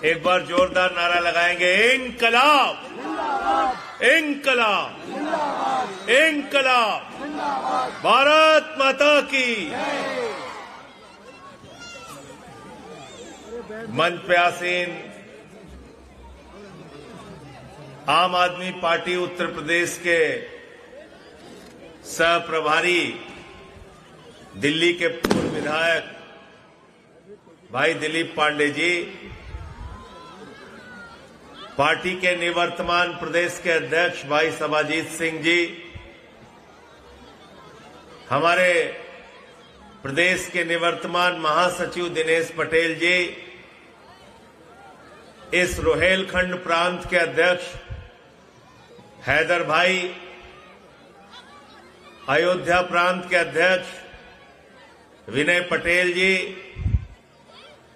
एक बार जोरदार नारा लगाएंगे, इंकलाब, इंकलाब, इंकलाब, भारत माता की। मंच पे आसीन आम आदमी पार्टी उत्तर प्रदेश के सह प्रभारी, दिल्ली के पूर्व विधायक भाई दिलीप पांडे जी, पार्टी के निवर्तमान प्रदेश के अध्यक्ष भाई सभाजीत सिंह जी, हमारे प्रदेश के निवर्तमान महासचिव दिनेश पटेल जी, इस रोहेलखंड प्रांत के अध्यक्ष हैदर भाई, अयोध्या प्रांत के अध्यक्ष विनय पटेल जी,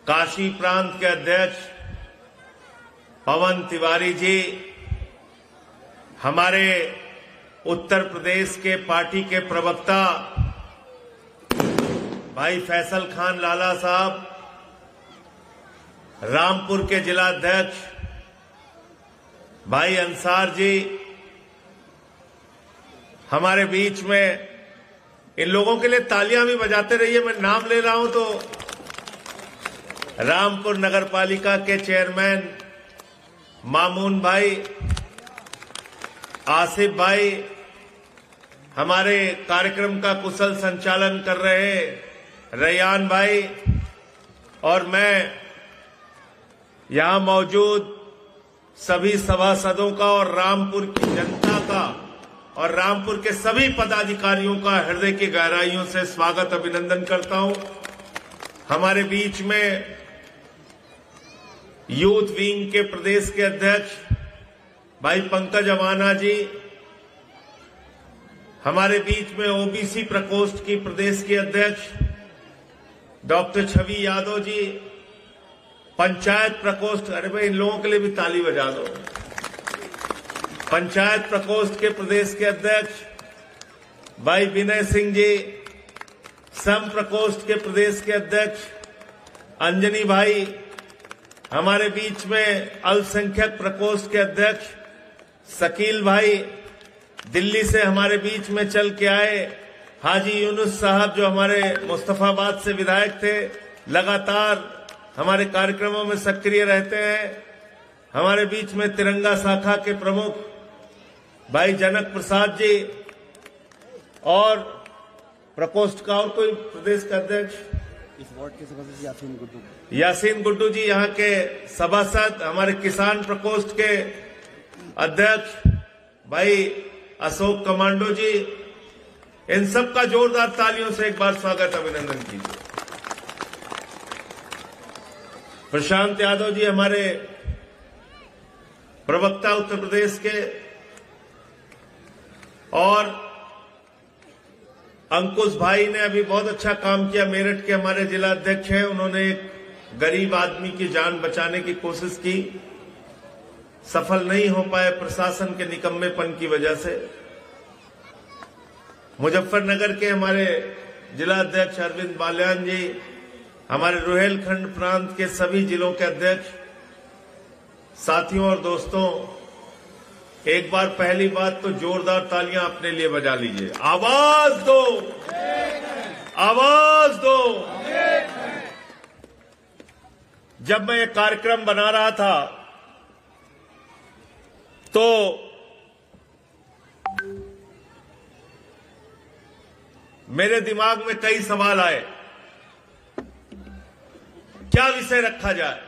काशी प्रांत के अध्यक्ष पवन तिवारी जी, हमारे उत्तर प्रदेश के पार्टी के प्रवक्ता भाई फैसल खान लाला साहब, रामपुर के जिला अध्यक्ष भाई अंसार जी, हमारे बीच में इन लोगों के लिए तालियां भी बजाते रहिए, मैं नाम ले रहा हूं तो रामपुर नगरपालिका के चेयरमैन मामून भाई, आसिफ भाई, हमारे कार्यक्रम का कुशल संचालन कर रहे रैयान भाई, और मैं यहां मौजूद सभी सभासदों का और रामपुर की जनता का और रामपुर के सभी पदाधिकारियों का हृदय की गहराइयों से स्वागत अभिनंदन करता हूं। हमारे बीच में यूथ विंग के प्रदेश के अध्यक्ष भाई पंकज अमाना जी, हमारे बीच में ओबीसी प्रकोष्ठ की प्रदेश के अध्यक्ष डॉक्टर छवि यादव जी, पंचायत प्रकोष्ठ, अरे भाई इन लोगों के लिए भी ताली बजा दो, पंचायत प्रकोष्ठ के प्रदेश के अध्यक्ष भाई विनय सिंह जी, सम प्रकोष्ठ के प्रदेश के अध्यक्ष अंजनी भाई, हमारे बीच में अल्पसंख्यक प्रकोष्ठ के अध्यक्ष शकील भाई, दिल्ली से हमारे बीच में चल के आए हाजी यूनुस साहब जो हमारे मुस्तफाबाद से विधायक थे, लगातार हमारे कार्यक्रमों में सक्रिय रहते हैं, हमारे बीच में तिरंगा शाखा के प्रमुख भाई जनक प्रसाद जी, और प्रकोष्ठ का और कोई प्रदेश का अध्यक्ष इस वार्ड के सभासद यासीन गुड्डू जी, यहाँ के सभासद, हमारे किसान प्रकोष्ठ के अध्यक्ष भाई अशोक कमांडो जी, इन सब का जोरदार तालियों से एक बार स्वागत अभिनंदन कीजिए। प्रशांत यादव जी हमारे प्रवक्ता उत्तर प्रदेश के, और अंकुश भाई ने अभी बहुत अच्छा काम किया, मेरठ के हमारे जिला अध्यक्ष हैं, उन्होंने एक गरीब आदमी की जान बचाने की कोशिश की, सफल नहीं हो पाए प्रशासन के निकम्मेपन की वजह से। मुजफ्फरनगर के हमारे जिला अध्यक्ष अरविंद बाल्यान जी, हमारे रोहेलखंड प्रांत के सभी जिलों के अध्यक्ष, साथियों और दोस्तों, एक बार पहली बात तो जोरदार तालियां अपने लिए बजा लीजिए, आवाज दो, आवाज दो। जब मैं ये कार्यक्रम बना रहा था तो मेरे दिमाग में कई सवाल आए, क्या विषय रखा जाए।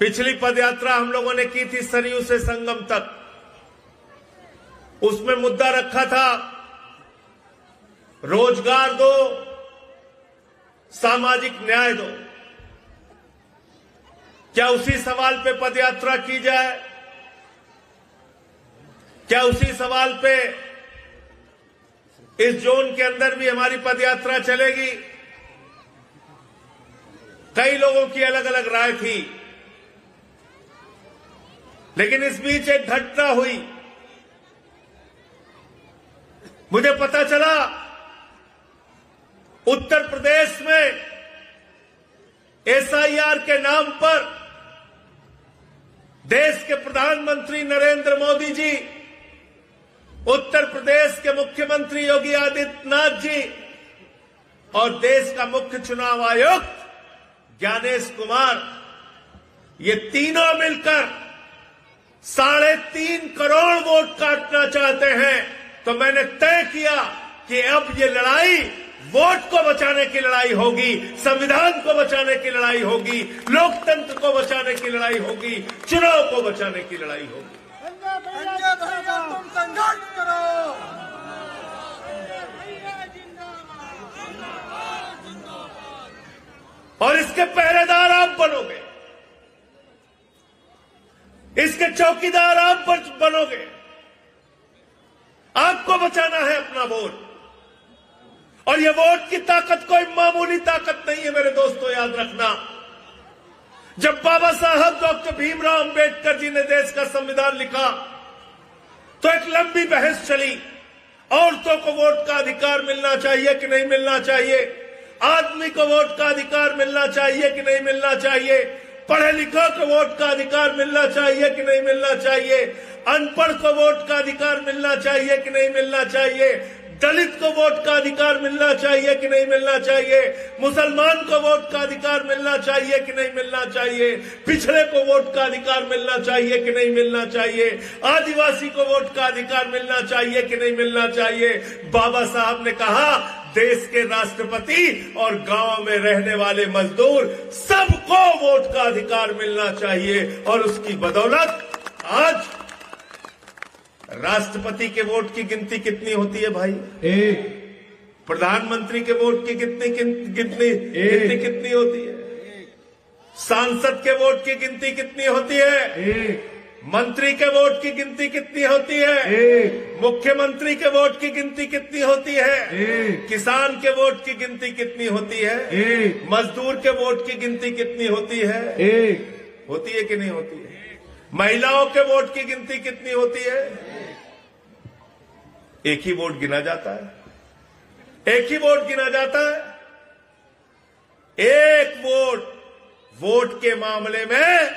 पिछली पदयात्रा हम लोगों ने की थी सरयू से संगम तक, उसमें मुद्दा रखा था रोजगार दो, सामाजिक न्याय दो। क्या उसी सवाल पे पदयात्रा की जाए? क्या उसी सवाल पे इस जोन के अंदर भी हमारी पदयात्रा चलेगी? कई लोगों की अलग अलग राय थी, लेकिन इस बीच एक घटना हुई, मुझे पता चला उत्तर प्रदेश में एसआईआर के नाम पर देश के प्रधानमंत्री नरेंद्र मोदी जी, उत्तर प्रदेश के मुख्यमंत्री योगी आदित्यनाथ जी और देश का मुख्य चुनाव आयुक्त ज्ञानेश कुमार, ये तीनों मिलकर 3.5 करोड़ वोट काटना चाहते हैं। तो मैंने तय किया कि अब ये लड़ाई वोट को बचाने की लड़ाई होगी, संविधान को बचाने की लड़ाई होगी, लोकतंत्र को बचाने की लड़ाई होगी, चुनाव को बचाने की लड़ाई होगी। तुम संघर्ष करो। और इसके पहरेदार आप बनोगे, इसके चौकीदार आप बनोगे। आपको बचाना है अपना वोट। और ये वोट की ताकत कोई मामूली ताकत नहीं है मेरे दोस्तों, याद रखना। जब बाबा साहब डॉक्टर भीमराव अंबेडकर जी ने देश का संविधान लिखा तो एक लंबी बहस चली, औरतों को वोट का अधिकार मिलना चाहिए कि नहीं मिलना चाहिए, आदमी को वोट का अधिकार मिलना चाहिए कि नहीं मिलना चाहिए, पढ़े लिखों को वोट का अधिकार मिलना चाहिए कि नहीं मिलना चाहिए, अनपढ़ को वोट का अधिकार मिलना चाहिए कि नहीं मिलना चाहिए, दलित को वोट का अधिकार मिलना चाहिए कि नहीं मिलना चाहिए, मुसलमान को वोट का अधिकार मिलना चाहिए कि नहीं मिलना चाहिए, पिछड़े को वोट का अधिकार मिलना चाहिए कि नहीं मिलना चाहिए, आदिवासी को वोट का अधिकार मिलना चाहिए कि नहीं मिलना चाहिए। बाबा साहब ने कहा देश के राष्ट्रपति और गांव में रहने वाले मजदूर सबको वोट का अधिकार मिलना चाहिए। और उसकी बदौलत आज राष्ट्रपति के वोट की गिनती कितनी होती है भाई? 1। प्रधानमंत्री के वोट की कितनी होती है? सांसद के वोट की गिनती कितनी होती है? 1। मंत्री के वोट की गिनती कितनी होती है? 1। मुख्यमंत्री के वोट की गिनती कितनी होती है? 1। किसान के वोट की गिनती कितनी होती है? 1। मजदूर के वोट की गिनती कितनी होती है? 1। होती है कि नहीं होती है? महिलाओं के वोट की गिनती कितनी होती है? एक ही वोट गिना जाता है, एक ही वोट गिना जाता है। एक वोट के मामले में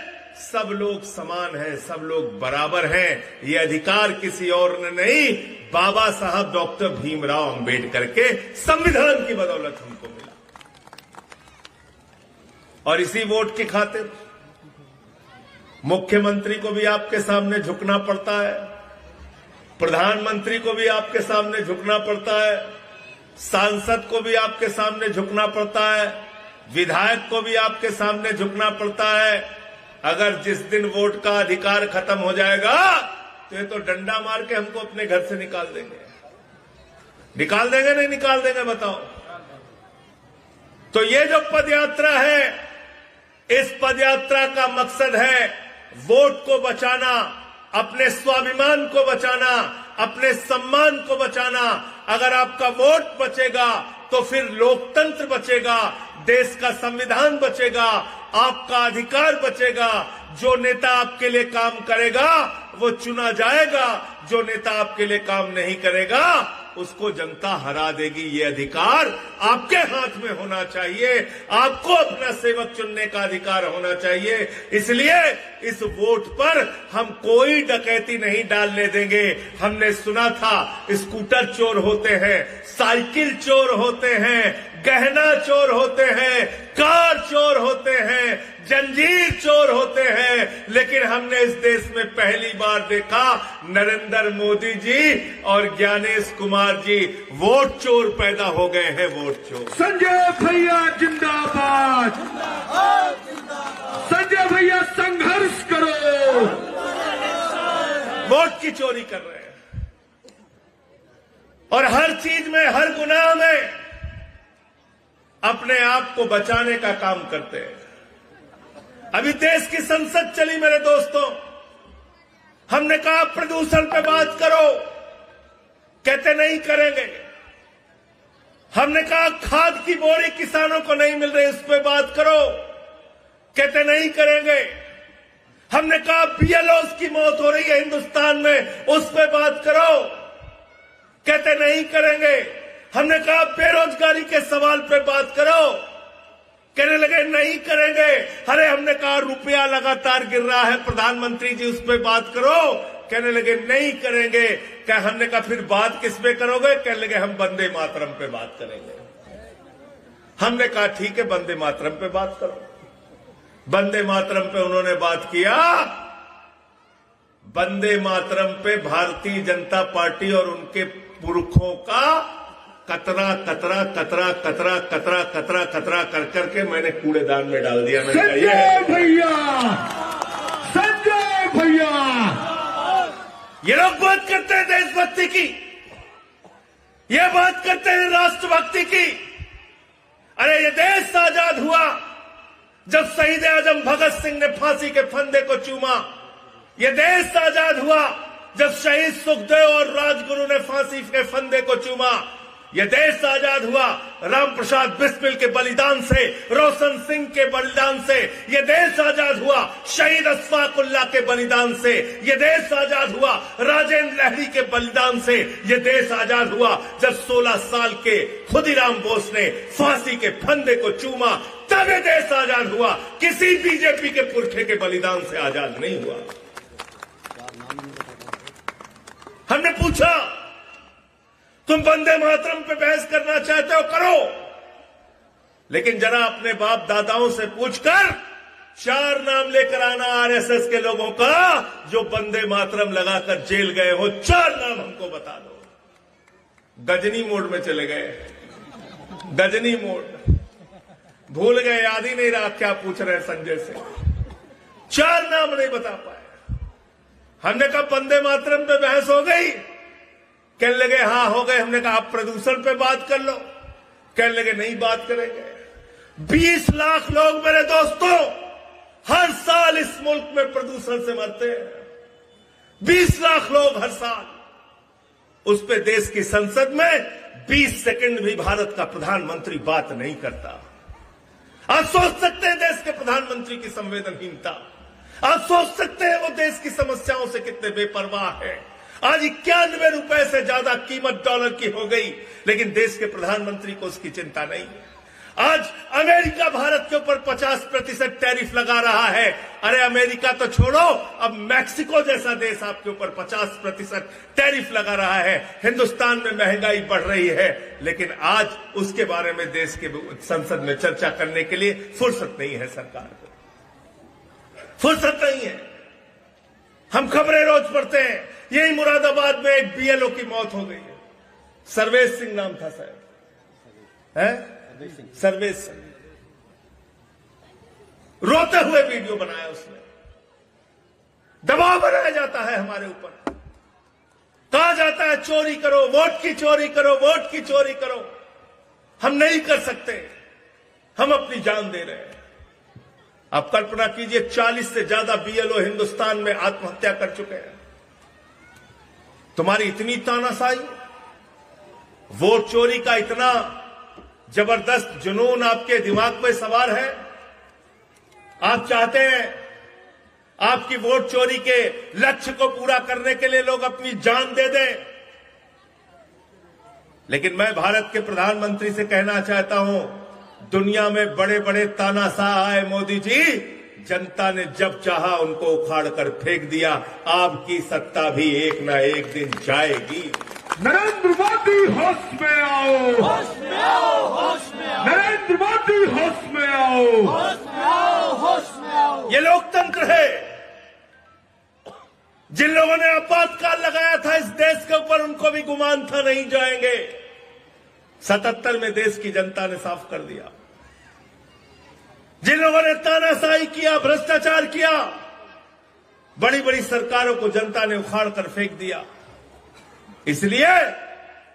सब लोग समान हैं, सब लोग बराबर हैं। ये अधिकार किसी और ने नहीं, बाबा साहब डॉक्टर भीमराव अंबेडकर के संविधान की बदौलत हमको मिला। और इसी वोट की खातिर मुख्यमंत्री को भी आपके सामने झुकना पड़ता है, प्रधानमंत्री को भी आपके सामने झुकना पड़ता है, सांसद को भी आपके सामने झुकना पड़ता है, विधायक को भी आपके सामने झुकना पड़ता है। अगर जिस दिन वोट का अधिकार खत्म हो जाएगा तो ये तो डंडा मार के हमको अपने घर से निकाल देंगे। निकाल देंगे नहीं निकाल देंगे बताओ? तो ये जो पदयात्रा है, इस पदयात्रा का मकसद है वोट को बचाना, अपने स्वाभिमान को बचाना, अपने सम्मान को बचाना। अगर आपका वोट बचेगा तो फिर लोकतंत्र बचेगा, देश का संविधान बचेगा, आपका अधिकार बचेगा। जो नेता आपके लिए काम करेगा वो चुना जाएगा, जो नेता आपके लिए काम नहीं करेगा उसको जनता हरा देगी। ये अधिकार आपके हाथ में होना चाहिए, आपको अपना सेवक चुनने का अधिकार होना चाहिए। इसलिए इस वोट पर हम कोई डकैती नहीं डालने देंगे। हमने सुना था स्कूटर चोर होते हैं, साइकिल चोर होते हैं, गहना चोर होते हैं, कार चोर होते हैं, जंजीर चोर होते हैं, लेकिन हमने इस देश में पहली बार देखा नरेंद्र मोदी जी और ज्ञानेश कुमार जी वोट चोर पैदा हो गए हैं। वोट चोर। संजय भैया जिंदाबाद, संजय भैया संघर्ष करो। वोट की चोरी कर रहे हैं और हर चीज में, हर गुनाह में अपने आप को बचाने का काम करते हैं। अभी देश की संसद चली मेरे दोस्तों, हमने कहा प्रदूषण पे बात करो, कहते नहीं करेंगे। हमने कहा खाद की बोरी किसानों को नहीं मिल रही, उस पे बात करो, कहते नहीं करेंगे। हमने कहा बीएलओस की मौत हो रही है हिंदुस्तान में, उस पे बात करो, कहते नहीं करेंगे। हमने कहा बेरोजगारी के सवाल पे बात करो, कहने लगे नहीं करेंगे। अरे हमने कहा रुपया लगातार गिर रहा है प्रधानमंत्री जी, उस पर बात करो। कहने लगे नहीं करेंगे। क्या हमने कहा फिर बात किस पे करोगे? कहने लगे हम वंदे मातरम पे बात करेंगे। हमने कहा ठीक है वंदे मातरम पे बात करो। वंदे मातरम पे उन्होंने बात किया। वंदे मातरम पे भारतीय जनता पार्टी और उनके पुरखों का कतरा कतरा कतरा कतरा कतरा कतरा कतरा कर करके मैंने कूड़ेदान में डाल दिया। मैंने कहा संजय भैया, संजय भैया, ये लोग बात करते हैं देशभक्ति की, ये बात करते हैं राष्ट्रभक्ति की। अरे ये देश आजाद हुआ जब शहीद आजम भगत सिंह ने फांसी के फंदे को चूमा। ये देश आजाद हुआ जब शहीद सुखदेव और राजगुरु ने फांसी के फंदे को चूमा। यह देश आजाद हुआ राम प्रसाद बिस्मिल के बलिदान से, रोशन सिंह के बलिदान से। यह देश आजाद हुआ शहीद अशफाकुल्लाह के बलिदान से। यह देश आजाद हुआ राजेंद्र लहरी के बलिदान से। यह देश आजाद हुआ जब 16 साल के खुदीराम बोस ने फांसी के फंदे को चूमा। तब यह देश आजाद हुआ, किसी बीजेपी के पुरखे के बलिदान से आजाद नहीं हुआ। हमने पूछा तुम वंदे मातरम पे बहस करना चाहते हो, करो, लेकिन जरा अपने बाप दादाओं से पूछकर 4 नाम लेकर आना आरएसएस के लोगों का जो वंदे मातरम लगाकर जेल गए हो। 4 नाम हमको बता दो। गजनी मोड में चले गए, गजनी मोड, भूल गए, याद ही नहीं रहा क्या पूछ रहे संजय से। 4 नाम नहीं बता पाए। हमने कहा वंदे मातरम पे बहस हो गई। कहने लगे हाँ हो गए। हमने कहा आप प्रदूषण पे बात कर लो। कहने लगे नहीं बात करेंगे। 20 लाख लोग मेरे दोस्तों हर साल इस मुल्क में प्रदूषण से मरते हैं। 20 लाख लोग हर साल। उस पे देश की संसद में 20 सेकंड भी भारत का प्रधानमंत्री बात नहीं करता। आप सोच सकते हैं देश के प्रधानमंत्री की संवेदनहीनता। आप सोच सकते हैं वो देश की समस्याओं से कितने बेपरवाह है। आज 91 रुपए से ज्यादा कीमत डॉलर की हो गई, लेकिन देश के प्रधानमंत्री को उसकी चिंता नहीं है। आज अमेरिका भारत के ऊपर 50% टैरिफ लगा रहा है। अरे अमेरिका तो छोड़ो, अब मैक्सिको जैसा देश आपके ऊपर 50% टैरिफ लगा रहा है। हिंदुस्तान में महंगाई बढ़ रही है, लेकिन आज उसके बारे में देश के संसद में चर्चा करने के लिए फुर्सत नहीं है सरकार को, फुर्सत नहीं है। हम खबरें रोज पढ़ते हैं। यही मुरादाबाद में एक बीएलओ की मौत हो गई है। सर्वेश सिंह नाम था शायद, है सर्वेश सिंह। रोते हुए वीडियो बनाया उसने। दबाव बनाया जाता है हमारे ऊपर, कहा जाता है चोरी करो, वोट की चोरी करो, वोट की चोरी करो। हम नहीं कर सकते, हम अपनी जान दे रहे हैं। आप कल्पना कीजिए 40 से ज्यादा बीएलओ हिंदुस्तान में आत्महत्या कर चुके हैं। तुम्हारी इतनी तानाशाही, वोट चोरी का इतना जबरदस्त जुनून आपके दिमाग पे सवार है। आप चाहते हैं आपकी वोट चोरी के लक्ष्य को पूरा करने के लिए लोग अपनी जान दे दें। लेकिन मैं भारत के प्रधानमंत्री से कहना चाहता हूं, दुनिया में बड़े बड़े तानाशाह आए मोदी जी, जनता ने जब चाहा उनको उखाड़ कर फेंक दिया। आपकी सत्ता भी एक ना एक दिन जाएगी। नरेंद्र मोदी होश में आओ, होश में आओ, होश में आओ, नरेंद्र मोदी होश में आओ, होश में आओ, होश में आओ। ये लोकतंत्र है। जिन लोगों ने आपातकाल लगाया था इस देश के ऊपर, उनको भी गुमान था नहीं जाएंगे। 77 में देश की जनता ने साफ कर दिया। जिन लोगों ने तानाशाही किया, भ्रष्टाचार किया, बड़ी बड़ी सरकारों को जनता ने उखाड़ कर फेंक दिया। इसलिए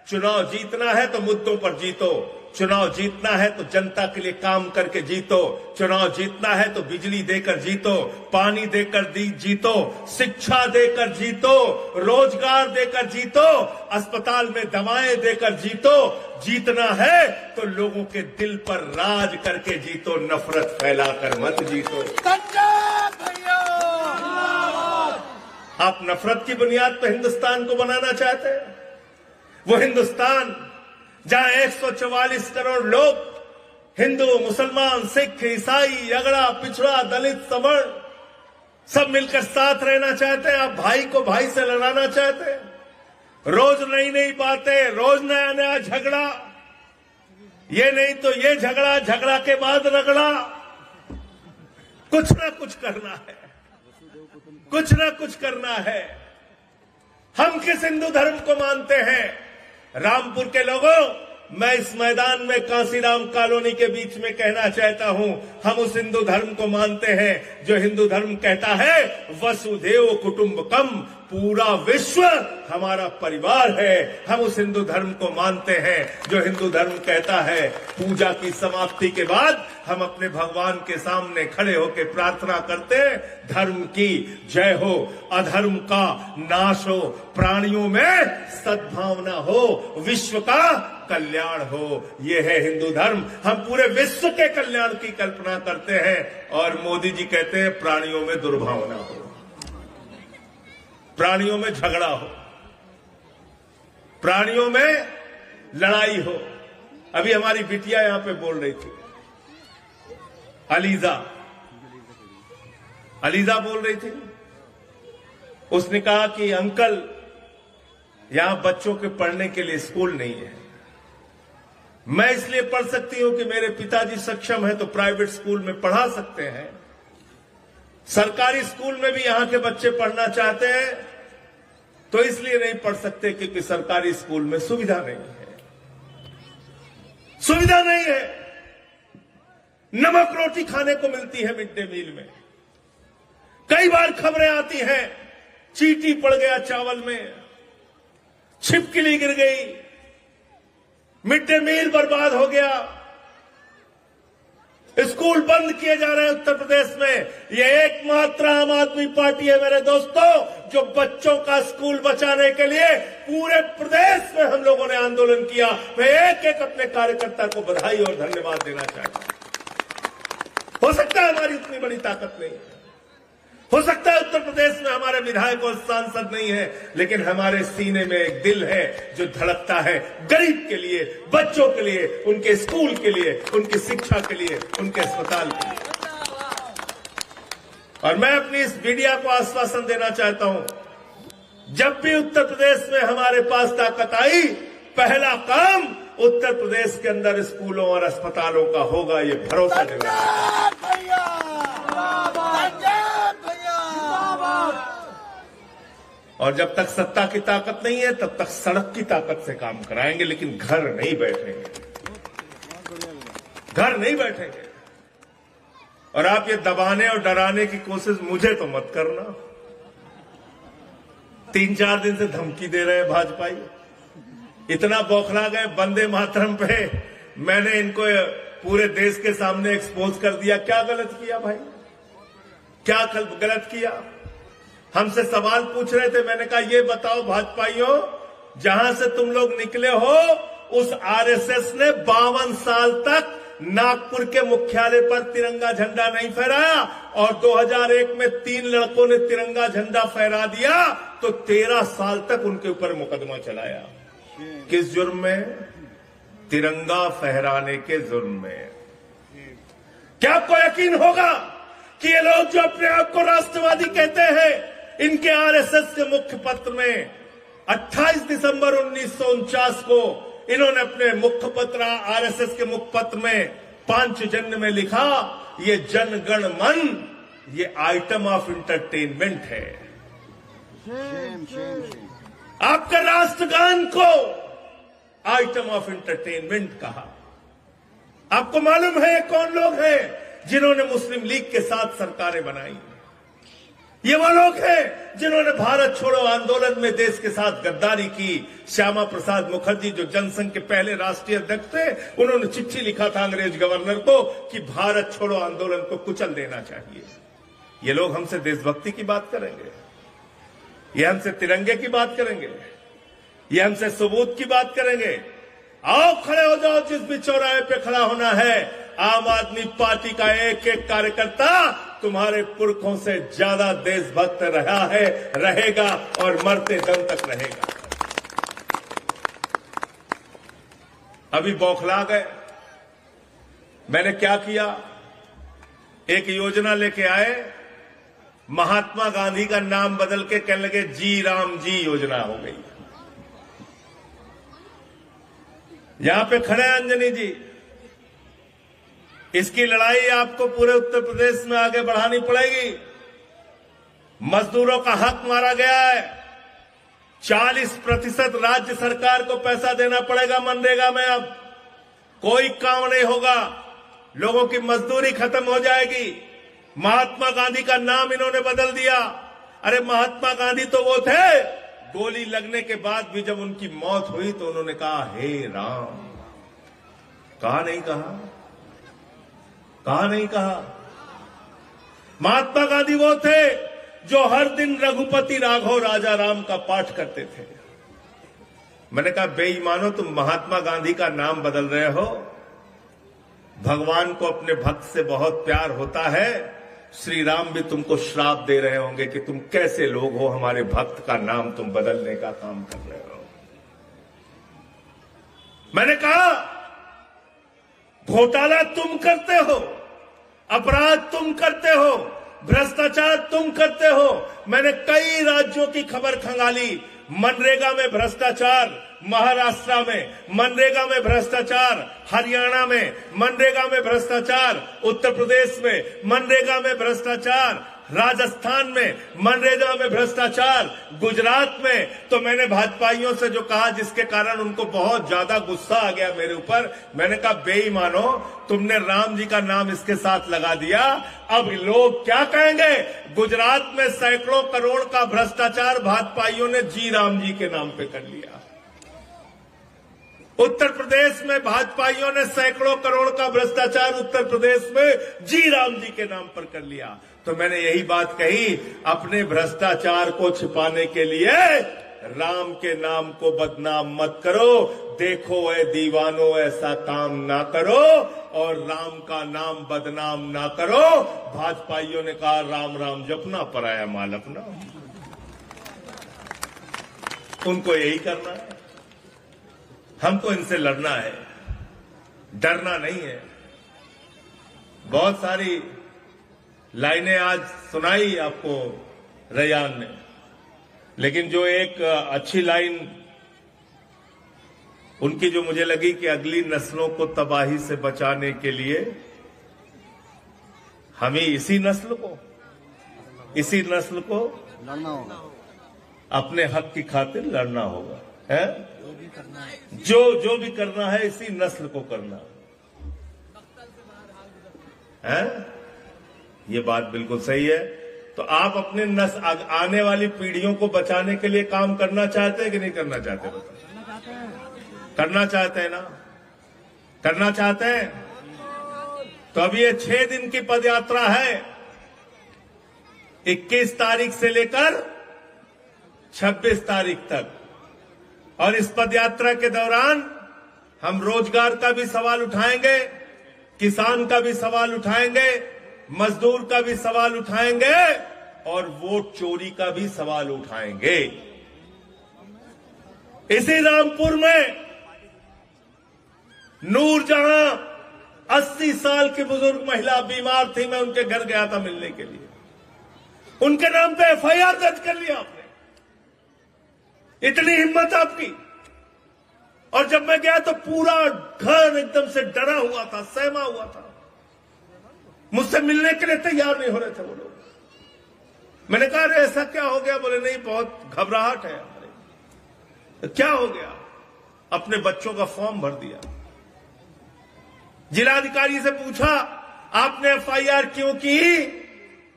चुनाव जीतना है तो मुद्दों पर जीतो, चुनाव जीतना है तो जनता के लिए काम करके जीतो, चुनाव जीतना है तो बिजली देकर जीतो, पानी देकर जीतो, शिक्षा देकर जीतो, रोजगार देकर जीतो, अस्पताल में दवाएं देकर जीतो। जीतना है तो लोगों के दिल पर राज करके जीतो, नफरत फैलाकर मत जीतो। संजय भैया, आप नफरत की बुनियाद पर हिंदुस्तान को बनाना चाहते हैं। वो हिंदुस्तान जहां 144 करोड़ लोग हिंदू, मुसलमान, सिख, ईसाई, अगड़ा, पिछड़ा, दलित, सवर्ण सब मिलकर साथ रहना चाहते हैं। आप भाई को भाई से लड़ाना चाहते हैं। रोज नई नई बातें, रोज नया नया झगड़ा, ये नहीं तो ये झगड़ा, झगड़ा के बाद रगड़ा। कुछ ना कुछ करना है, कुछ ना कुछ करना है। हम किस हिंदू धर्म को मानते हैं? रामपुर के लोगों, मैं इस मैदान में कांसीराम कॉलोनी के बीच में कहना चाहता हूं, हम उस हिंदू धर्म को मानते हैं जो हिंदू धर्म कहता है वसुधैव कुटुंबकम, पूरा विश्व हमारा परिवार है। हम उस हिंदू धर्म को मानते हैं जो हिंदू धर्म कहता है पूजा की समाप्ति के बाद हम अपने भगवान के सामने खड़े होकर प्रार्थना करते हैं, धर्म की जय हो, अधर्म का नाश हो, प्राणियों में सद्भावना हो, विश्व का कल्याण हो। ये है हिंदू धर्म। हम पूरे विश्व के कल्याण की कल्पना करते हैं और मोदी जी कहते हैं प्राणियों में दुर्भावना हो, प्राणियों में झगड़ा हो, प्राणियों में लड़ाई हो। अभी हमारी बिटिया यहां पे बोल रही थी, अलीजा बोल रही थी। उसने कहा कि अंकल यहां बच्चों के पढ़ने के लिए स्कूल नहीं है। मैं इसलिए पढ़ सकती हूं कि मेरे पिताजी सक्षम हैं तो प्राइवेट स्कूल में पढ़ा सकते हैं। सरकारी स्कूल में भी यहां के बच्चे पढ़ना चाहते हैं तो इसलिए नहीं पढ़ सकते क्योंकि सरकारी स्कूल में सुविधा नहीं है, सुविधा नहीं है। नमक रोटी खाने को मिलती है मिड डे मील में। कई बार खबरें आती हैं चींटी पड़ गया चावल में, छिपकली गिर गई, मिड डे मील बर्बाद हो गया, स्कूल बंद किए जा रहे हैं उत्तर प्रदेश में। ये एकमात्र आम आदमी पार्टी है मेरे दोस्तों जो बच्चों का स्कूल बचाने के लिए पूरे प्रदेश में हम लोगों ने आंदोलन किया। मैं एक एक अपने कार्यकर्ता को बधाई और धन्यवाद देना चाहता हूं। हो सकता है हमारी उतनी बड़ी ताकत नहीं है, हो सकता है उत्तर प्रदेश में हमारे विधायक और सांसद नहीं है, लेकिन हमारे सीने में एक दिल है जो धड़कता है गरीब के लिए, बच्चों के लिए, उनके स्कूल के लिए, उनकी शिक्षा के लिए, उनके अस्पताल के लिए। और मैं अपनी इस मीडिया को आश्वासन देना चाहता हूं, जब भी उत्तर प्रदेश में हमारे पास ताकत आई, पहला काम उत्तर प्रदेश के अंदर स्कूलों और अस्पतालों का होगा, ये भरोसा देना। और जब तक सत्ता की ताकत नहीं है तब तक सड़क की ताकत से काम कराएंगे, लेकिन घर नहीं बैठेंगे, घर नहीं बैठेंगे। और आप ये दबाने और डराने की कोशिश मुझे तो मत करना। 3-4 दिन से धमकी दे रहे हैं भाजपाई, इतना बौखला गए वंदे मातरम पे। मैंने इनको पूरे देश के सामने एक्सपोज कर दिया। क्या गलत किया भाई, क्या गलत किया? हमसे सवाल पूछ रहे थे, मैंने कहा ये बताओ भाजपाइयों, जहां से तुम लोग निकले हो उस आरएसएस ने 52 साल तक नागपुर के मुख्यालय पर तिरंगा झंडा नहीं फहराया और 2001 में 3 लड़कों ने तिरंगा झंडा फहरा दिया तो 13 साल तक उनके ऊपर मुकदमा चलाया। किस जुर्म में? तिरंगा फहराने के जुर्म में। क्या आपको यकीन होगा कि ये लोग जो अपने आप को राष्ट्रवादी कहते हैं, इनके आरएसएस के मुख्य पत्र में 28 दिसंबर 1949 को इन्होंने अपने मुख्य पत्र, आरएसएस के मुख्य पत्र में पांचजन्य में लिखा, ये जनगण मन ये आइटम ऑफ इंटरटेनमेंट है। आपके राष्ट्रगान को आइटम ऑफ इंटरटेनमेंट कहा। आपको मालूम है कौन लोग हैं जिन्होंने मुस्लिम लीग के साथ सरकारें बनाई? ये वो लोग हैं जिन्होंने भारत छोड़ो आंदोलन में देश के साथ गद्दारी की। श्यामा प्रसाद मुखर्जी जो जनसंघ के पहले राष्ट्रीय अध्यक्ष थे, उन्होंने चिट्ठी लिखा था अंग्रेज गवर्नर को कि भारत छोड़ो आंदोलन को कुचल देना चाहिए। ये लोग हमसे देशभक्ति की बात करेंगे, ये हमसे तिरंगे की बात करेंगे, ये हमसे सबूत की बात करेंगे। आओ खड़े हो जाओ, जिस भी चौराहे पे खड़ा होना है। आम आदमी पार्टी का एक एक कार्यकर्ता तुम्हारे पुरखों से ज्यादा देशभक्त रहा है, रहेगा और मरते दम तक रहेगा। अभी बौखला गए, मैंने क्या किया, एक योजना लेके आए, महात्मा गांधी का नाम बदल के कहने लगे जी राम जी योजना हो गई। यहां पे खड़े हैं अंजनी जी, इसकी लड़ाई आपको पूरे उत्तर प्रदेश में आगे बढ़ानी पड़ेगी। मजदूरों का हक मारा गया है, 40% राज्य सरकार को पैसा देना पड़ेगा मनरेगा में। अब कोई काम नहीं होगा, लोगों की मजदूरी खत्म हो जाएगी। महात्मा गांधी का नाम इन्होंने बदल दिया। अरे महात्मा गांधी तो वो थे, गोली लगने के बाद भी जब उनकी मौत हुई तो उन्होंने कहा हे राम। कहा नहीं कहा, कहा नहीं कहा। महात्मा गांधी वो थे जो हर दिन रघुपति राघव राजा राम का पाठ करते थे। मैंने कहा बेईमानो, तुम महात्मा गांधी का नाम बदल रहे हो। भगवान को अपने भक्त से बहुत प्यार होता है, श्री राम भी तुमको श्राप दे रहे होंगे कि तुम कैसे लोग हो, हमारे भक्त का नाम तुम बदलने का काम कर रहे हो। मैंने कहा घोटाला तुम करते हो, अपराध तुम करते हो, भ्रष्टाचार तुम करते हो। मैंने कई राज्यों की खबर खंगाली, मनरेगा में भ्रष्टाचार, महाराष्ट्र में मनरेगा में भ्रष्टाचार, हरियाणा में मनरेगा में भ्रष्टाचार, उत्तर प्रदेश में मनरेगा में भ्रष्टाचार, राजस्थान में मनरेगा में भ्रष्टाचार, गुजरात में। तो मैंने भाजपाइयों से जो कहा, जिसके कारण उनको बहुत ज्यादा गुस्सा आ गया मेरे ऊपर, मैंने कहा बेईमानो, तुमने राम जी का नाम इसके साथ लगा दिया, अब लोग क्या कहेंगे। गुजरात में सैकड़ों करोड़ का भ्रष्टाचार भाजपाइयों ने जी राम जी के नाम पे कर लिया। उत्तर प्रदेश में भाजपाइयों ने सैकड़ों करोड़ का भ्रष्टाचार उत्तर प्रदेश में जी राम जी के नाम पर कर लिया। तो मैंने यही बात कही, अपने भ्रष्टाचार को छिपाने के लिए राम के नाम को बदनाम मत करो। देखो ऐ दीवानो, ऐसा काम ना करो और राम का नाम बदनाम ना करो। भाजपाइयों ने कहा राम राम जपना, पराया माल अपना। उनको यही करना है, हमको इनसे लड़ना है, डरना नहीं है। बहुत सारी लाइनें आज सुनाई आपको रैयान ने, लेकिन जो एक अच्छी लाइन उनकी जो मुझे लगी कि अगली नस्लों को तबाही से बचाने के लिए हमें इसी नस्ल को लड़ना होगा, अपने हक की खातिर लड़ना होगा, है जो भी करना है इसी नस्ल को करना है। ये बात बिल्कुल सही है। तो आप अपने आने वाली पीढ़ियों को बचाने के लिए काम करना चाहते हैं कि नहीं करना चाहते? करना चाहते हैं ना, करना चाहते हैं। तो अब ये 6 दिन की पदयात्रा है, 21 तारीख से लेकर 26 तारीख तक। और इस पदयात्रा के दौरान हम रोजगार का भी सवाल उठाएंगे, किसान का भी सवाल उठाएंगे, मजदूर का भी सवाल उठाएंगे और वोट चोरी का भी सवाल उठाएंगे। इसी रामपुर में नूरजहां 80 साल की बुजुर्ग महिला बीमार थी, मैं उनके घर गया था मिलने के लिए। उनके नाम पे एफआईआर दर्ज कर लिया आपने, इतनी हिम्मत आपकी। और जब मैं गया तो पूरा घर एकदम से डरा हुआ था, सहमा हुआ था, मुझसे मिलने के लिए तैयार नहीं हो रहे थे वो लोग। मैंने कहा अरे ऐसा क्या हो गया? बोले नहीं बहुत घबराहट है। तो क्या हो गया? अपने बच्चों का फॉर्म भर दिया। जिलाधिकारी से पूछा आपने एफआईआर क्यों की?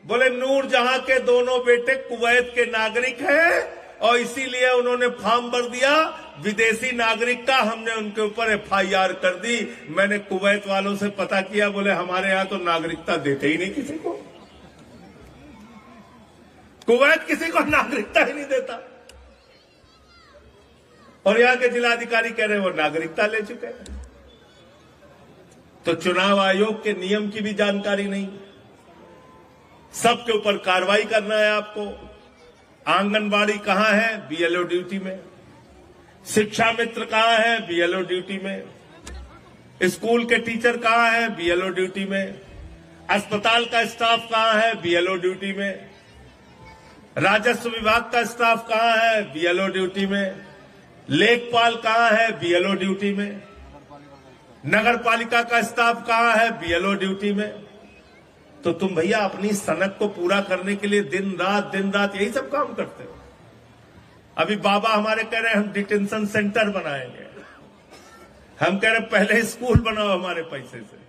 बोले नूरजहां के दोनों बेटे कुवैत के नागरिक हैं और इसीलिए उन्होंने फॉर्म भर दिया, विदेशी नागरिक का, हमने उनके ऊपर एफआईआर कर दी। मैंने कुवैत वालों से पता किया, बोले हमारे यहां तो नागरिकता देते ही नहीं किसी को, कुवैत किसी को नागरिकता ही नहीं देता। और यहां के जिलाधिकारी कह रहे हैं वो नागरिकता ले चुके हैं। तो चुनाव आयोग के नियम की भी जानकारी नहीं, सबके ऊपर कार्रवाई करना है आपको। आंगनबाड़ी कहां है? बीएलओ ड्यूटी में। शिक्षा मित्र कहां है? बीएलओ ड्यूटी में। स्कूल के टीचर कहाँ है? बीएलओ ड्यूटी में। अस्पताल का स्टाफ कहाँ है? बीएलओ ड्यूटी में। राजस्व विभाग का स्टाफ कहाँ है? बीएलओ ड्यूटी में। लेखपाल कहाँ है? बीएलओ ड्यूटी में। नगर पालिका का स्टाफ कहाँ है? बीएलओ ड्यूटी में। तो तुम भैया अपनी सनक को पूरा करने के लिए दिन रात यही सब काम करते हो। अभी बाबा हमारे कह रहे हैं हम डिटेंशन सेंटर बनाएंगे, हम कह रहे पहले स्कूल बनाओ हमारे पैसे से।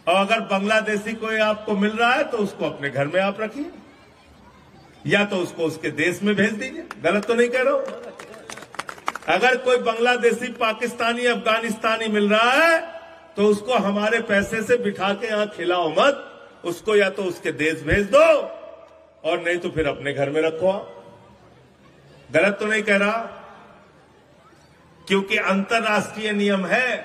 और अगर बांग्लादेशी कोई आपको मिल रहा है तो उसको अपने घर में आप रखिए, या तो उसको उसके देश में भेज दीजिए। गलत तो नहीं कह रहा हूं। अगर कोई बांग्लादेशी, पाकिस्तानी, अफगानिस्तानी मिल रहा है तो उसको हमारे पैसे से बिठा के यहां खिलाओ मत, उसको या तो उसके देश भेज दो और नहीं तो फिर अपने घर में रखो। गलत तो नहीं कह रहा, क्योंकि अंतर्राष्ट्रीय नियम है।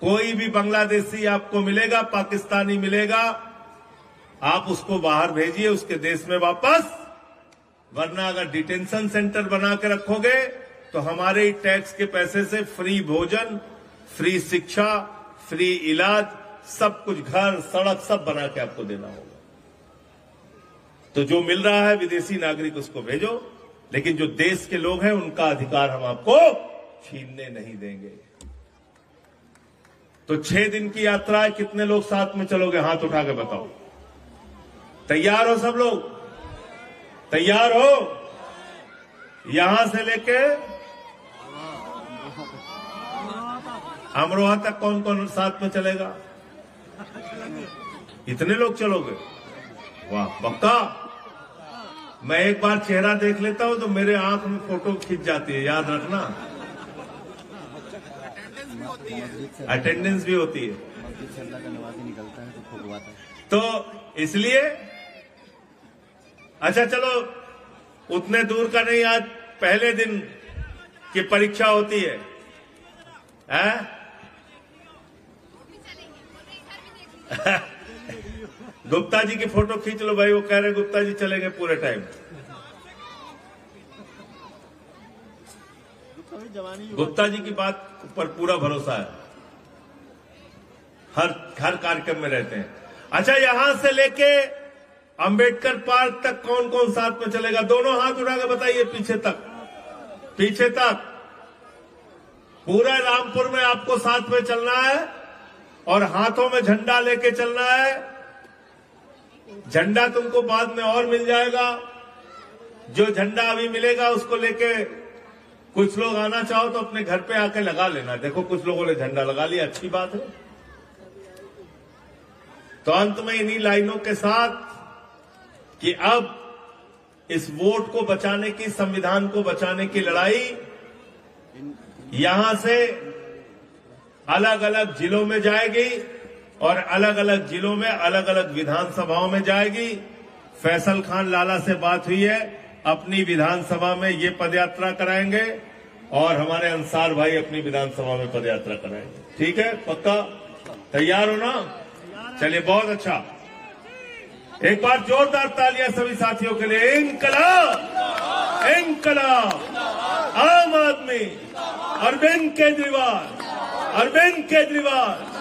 कोई भी बांग्लादेशी आपको मिलेगा, पाकिस्तानी मिलेगा, आप उसको बाहर भेजिए उसके देश में वापस। वरना अगर डिटेंशन सेंटर बना के रखोगे तो हमारे ही टैक्स के पैसे से फ्री भोजन, फ्री शिक्षा, फ्री इलाज, सब कुछ, घर, सड़क, सब बना के आपको देना होगा। तो जो मिल रहा है विदेशी नागरिक उसको भेजो, लेकिन जो देश के लोग हैं उनका अधिकार हम आपको छीनने नहीं देंगे। तो 6 दिन की यात्रा है, कितने लोग साथ में चलोगे? हाथ उठा के बताओ। तैयार हो सब लोग? तैयार हो? यहां से लेके अमरोहा तक कौन कौन साथ में चलेगा? इतने लोग चलोगे? वाह, पक्का। मैं एक बार चेहरा देख लेता हूं तो मेरे आंख में फोटो खींच जाती है, याद रखना। अटेंडेंस भी होती है। तो इसलिए अच्छा चलो, उतने दूर का नहीं, आज पहले दिन की परीक्षा होती है, गुप्ता जी की फोटो खींच लो भाई, वो कह रहे गुप्ता जी चलेंगे पूरे टाइम। गुप्ता जी की बात पर पूरा भरोसा है, हर कार्यक्रम में रहते हैं। अच्छा, यहां से लेके अंबेडकर पार्क तक कौन कौन साथ में चलेगा? दोनों हाथ उठा के बताइए। पीछे तक, पीछे तक पूरा रामपुर में आपको साथ में चलना है और हाथों में झंडा लेके चलना है। झंडा तुमको बाद में और मिल जाएगा। जो झंडा अभी मिलेगा उसको लेके कुछ लोग आना चाहो तो अपने घर पे आके लगा लेना। देखो कुछ लोगों ने झंडा लगा लिया, अच्छी बात है। तो अंत में इन्हीं लाइनों के साथ कि अब इस वोट को बचाने की, संविधान को बचाने की लड़ाई यहां से अलग अलग जिलों में जाएगी और अलग अलग जिलों में अलग अलग विधानसभाओं में जाएगी। फैसल खान लाला से बात हुई है, अपनी विधानसभा में ये पदयात्रा कराएंगे और हमारे अंसार भाई अपनी विधानसभा में पदयात्रा कराएंगे। ठीक है, पक्का? तैयार हो ना? चलिए, बहुत अच्छा। एक बार जोरदार तालियां सभी साथियों के लिए। इंकलाब, इंकलाब, आम आदमी, अरविंद केजरीवाल, अरविंद केजरीवाल।